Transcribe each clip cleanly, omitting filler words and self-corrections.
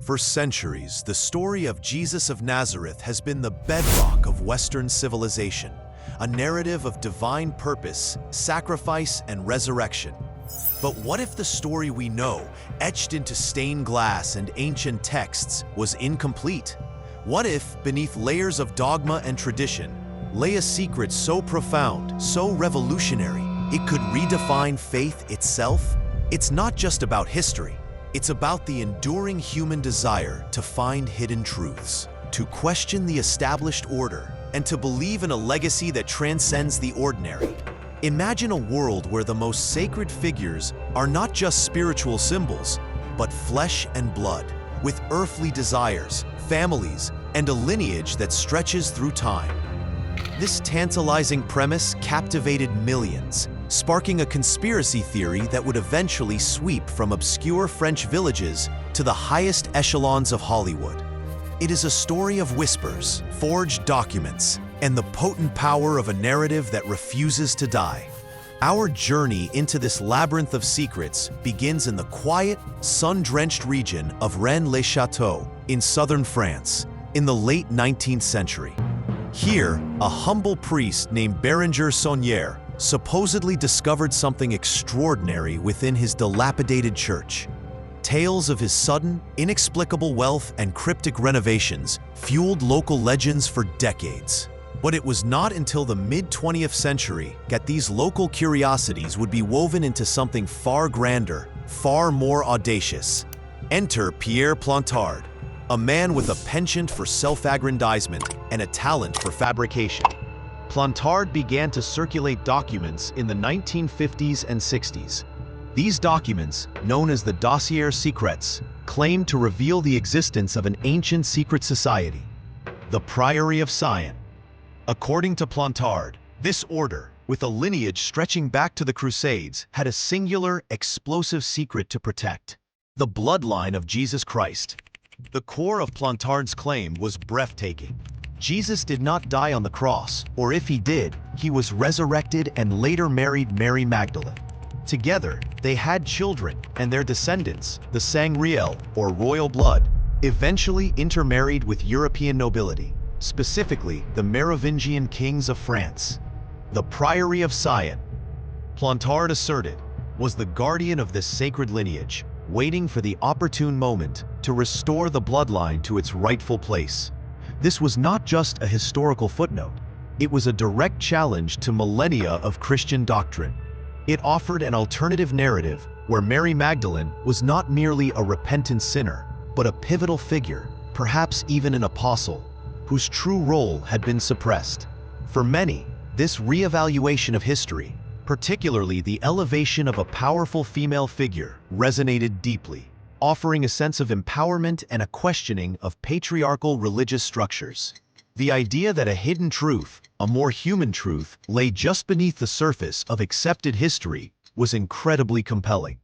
For centuries, the story of Jesus of Nazareth has been the bedrock of Western civilization, a narrative of divine purpose, sacrifice, and resurrection. But what if the story we know, etched into stained glass and ancient texts, was incomplete? What if, beneath layers of dogma and tradition, lay a secret so profound, so revolutionary, it could redefine faith itself? It's not just about history. It's about the enduring human desire to find hidden truths, to question the established order, and to believe in a legacy that transcends the ordinary. Imagine a world where the most sacred figures are not just spiritual symbols, but flesh and blood, with earthly desires, families, and a lineage that stretches through time. This tantalizing premise captivated millions, sparking a conspiracy theory that would eventually sweep from obscure French villages to the highest echelons of Hollywood. It is a story of whispers, forged documents, and the potent power of a narrative that refuses to die. Our journey into this labyrinth of secrets begins in the quiet, sun-drenched region of Rennes-le-Château in southern France in the late 19th century. Here, a humble priest named Bérenger Saunière supposedly discovered something extraordinary within his dilapidated church. Tales of his sudden, inexplicable wealth and cryptic renovations fueled local legends for decades. But it was not until the mid-20th century that these local curiosities would be woven into something far grander, far more audacious. Enter Pierre Plantard, a man with a penchant for self-aggrandizement and a talent for fabrication. Plantard began to circulate documents in the 1950s and 60s. These documents, known as the Dossiers Secrets, claimed to reveal the existence of an ancient secret society, the Priory of Sion. According to Plantard, this order, with a lineage stretching back to the Crusades, had a singular, explosive secret to protect: the bloodline of Jesus Christ. The core of Plantard's claim was breathtaking. Jesus did not die on the cross, or if he did, he was resurrected and later married Mary Magdalene. Together, they had children, and their descendants, the Sangreal, or royal blood, eventually intermarried with European nobility, specifically the Merovingian kings of France. The Priory of Sion, Plantard asserted, was the guardian of this sacred lineage, waiting for the opportune moment to restore the bloodline to its rightful place. This was not just a historical footnote. It was a direct challenge to millennia of Christian doctrine. It offered an alternative narrative where Mary Magdalene was not merely a repentant sinner, but a pivotal figure, perhaps even an apostle, whose true role had been suppressed. For many, this reevaluation of history, particularly the elevation of a powerful female figure, resonated deeply, offering a sense of empowerment and a questioning of patriarchal religious structures. The idea that a hidden truth, a more human truth, lay just beneath the surface of accepted history was incredibly compelling.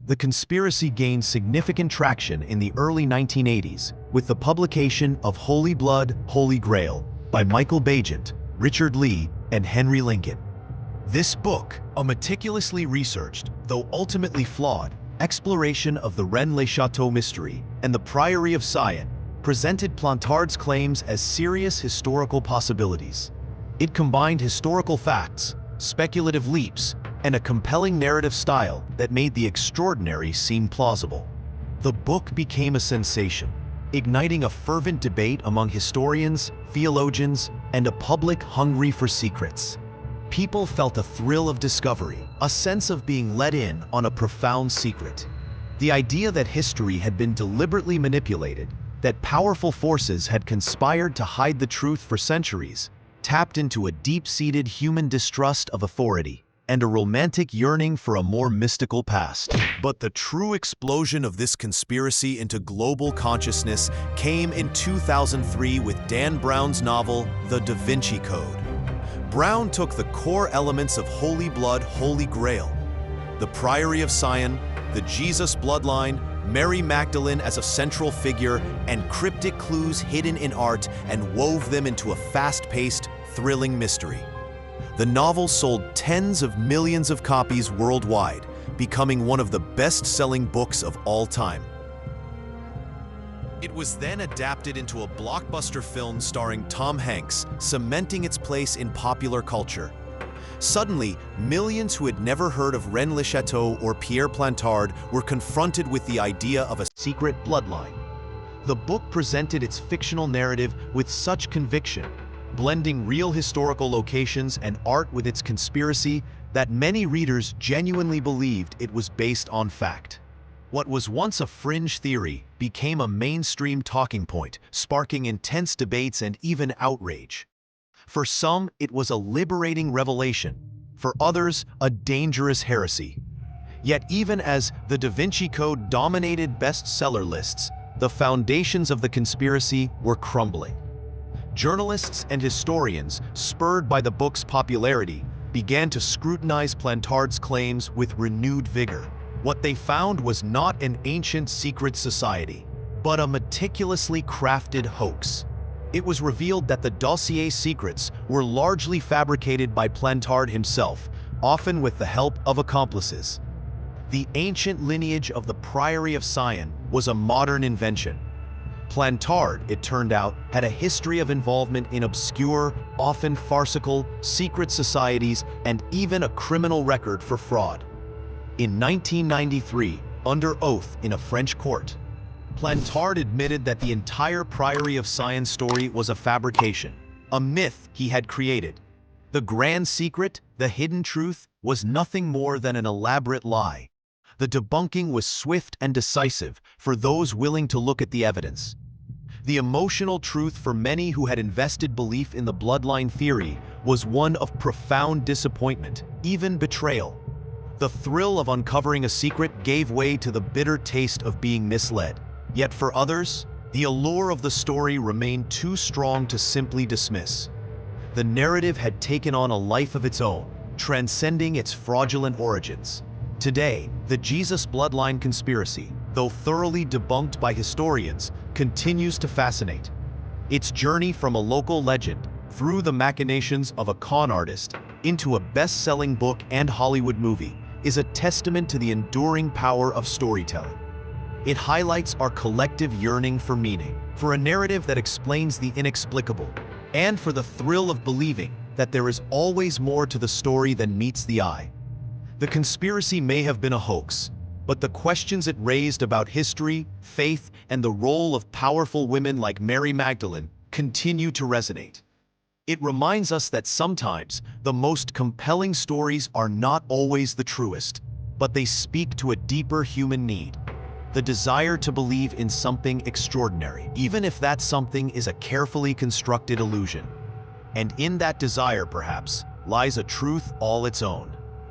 The conspiracy gained significant traction in the early 1980s with the publication of Holy Blood, Holy Grail by Michael Bagent, Richard Lee, and Henry Lincoln. This book, a meticulously researched, though ultimately flawed, exploration of the Rennes-le-Château mystery and the Priory of Sion, presented Plantard's claims as serious historical possibilities. It combined historical facts, speculative leaps, and a compelling narrative style that made the extraordinary seem plausible. The book became a sensation, igniting a fervent debate among historians, theologians, and a public hungry for secrets. People felt a thrill of discovery, a sense of being let in on a profound secret. The idea that history had been deliberately manipulated, that powerful forces had conspired to hide the truth for centuries, tapped into a deep-seated human distrust of authority and a romantic yearning for a more mystical past. But the true explosion of this conspiracy into global consciousness came in 2003 with Dan Brown's novel, The Da Vinci Code. Brown took the core elements of Holy Blood, Holy Grail, the Priory of Sion, the Jesus Bloodline, Mary Magdalene as a central figure, and cryptic clues hidden in art, and wove them into a fast-paced, thrilling mystery. The novel sold tens of millions of copies worldwide, becoming one of the best-selling books of all time. It was then adapted into a blockbuster film starring Tom Hanks, cementing its place in popular culture. Suddenly, millions who had never heard of Rennes-le-Château or Pierre Plantard were confronted with the idea of a secret bloodline. The book presented its fictional narrative with such conviction, blending real historical locations and art with its conspiracy, that many readers genuinely believed it was based on fact. What was once a fringe theory became a mainstream talking point, sparking intense debates and even outrage. For some, it was a liberating revelation. For others, a dangerous heresy. Yet even as the Da Vinci Code dominated bestseller lists, the foundations of the conspiracy were crumbling. Journalists and historians, spurred by the book's popularity, began to scrutinize Plantard's claims with renewed vigor. What they found was not an ancient secret society, but a meticulously crafted hoax. It was revealed that the dossier secrets were largely fabricated by Plantard himself, often with the help of accomplices. The ancient lineage of the Priory of Sion was a modern invention. Plantard, it turned out, had a history of involvement in obscure, often farcical, secret societies and even a criminal record for fraud. In 1993, under oath in a French court, Plantard admitted that the entire Priory of Sion story was a fabrication, a myth he had created. The grand secret, the hidden truth, was nothing more than an elaborate lie. The debunking was swift and decisive for those willing to look at the evidence. The emotional truth for many who had invested belief in the bloodline theory was one of profound disappointment, even betrayal. The thrill of uncovering a secret gave way to the bitter taste of being misled. Yet for others, the allure of the story remained too strong to simply dismiss. The narrative had taken on a life of its own, transcending its fraudulent origins. Today, the Jesus Bloodline Conspiracy, though thoroughly debunked by historians, continues to fascinate. Its journey from a local legend, through the machinations of a con artist, into a best-selling book and Hollywood movie, is a testament to the enduring power of storytelling. It highlights our collective yearning for meaning, for a narrative that explains the inexplicable, and for the thrill of believing that there is always more to the story than meets the eye. The conspiracy may have been a hoax, but the questions it raised about history, faith, and the role of powerful women like Mary Magdalene continue to resonate. It reminds us that sometimes the most compelling stories are not always the truest, but they speak to a deeper human need. The desire to believe in something extraordinary, even if that something is a carefully constructed illusion. And in that desire, perhaps, lies a truth all its own.